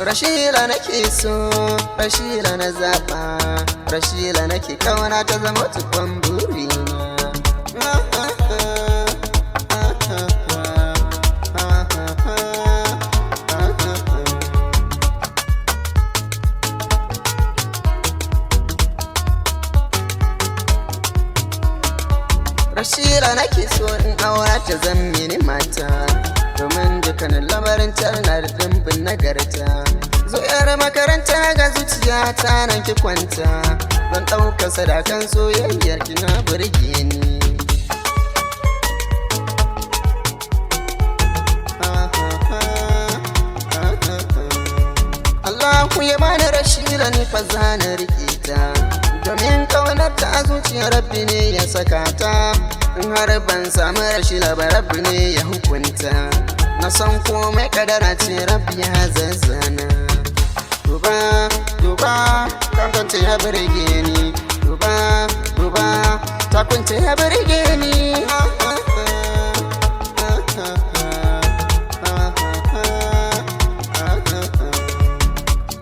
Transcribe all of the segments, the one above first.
Rashila nake so, Rashila na zaɓa, Rashila nake kauna ta zama tukwan burina. Rashila nake so in aura ta zan mini mata, domin dukkanin lamarin tana da ɗimbin nagarta. Zo yar makaranta ga zuciya ta nan ki kwanta, zan ɗauka sadakan soyayyar ki na burge ni. Allahu ya bani Rashila ni fa zana riƙe ta, domin ƙaunar ta a zuciyar Rabbi ne ya saka ta. In har ban samu Rashila ba Rabbi ne ya hukunta, na san komai kadara ce Rabbi ya zazzana. Duba, duba, takunta ya burge ni. Duba, duba, takunta ya burge ni.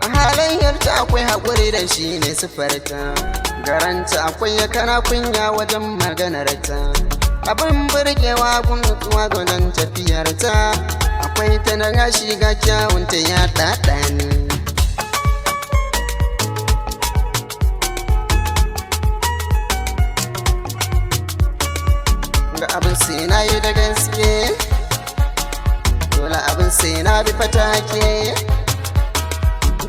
A halayyarta akwai haƙuri da shi ne siffarta, garanta akwai yakana kunya wajen maganarta. Abin burgewa gun nutsuwa gwanon tafiyarta, akwai ta na gashi ga kyawunta ya ɗaɗa ni. Ga abin sai na yi da gaske, dole abin sai na bi fatake.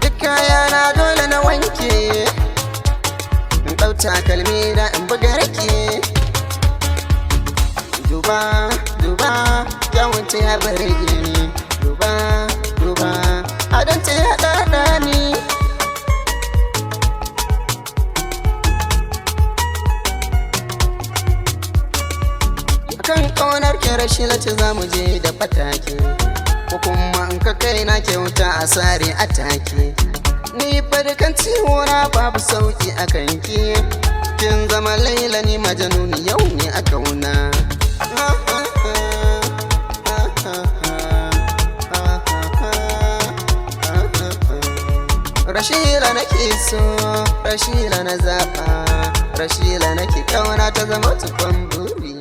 Duk kayana dole na wanke, in ɗau takalmi da in buga rake. Duba, duba, kyawunta ya burge ni. Duba, duba, adonta ya ɗaɗa ni. Kan ƙaunar ki Rashila ce za mu je da fatake, ko kuma in ka kai na kyauta a sare a take. Ni farkan ciwo na babu sauki a kanki, kin zama Laila ni Majanuni yau ne a kauna. Rashila nake so, Rashila na zaɓa, Rashila nake kauna ta zama tukwan buri.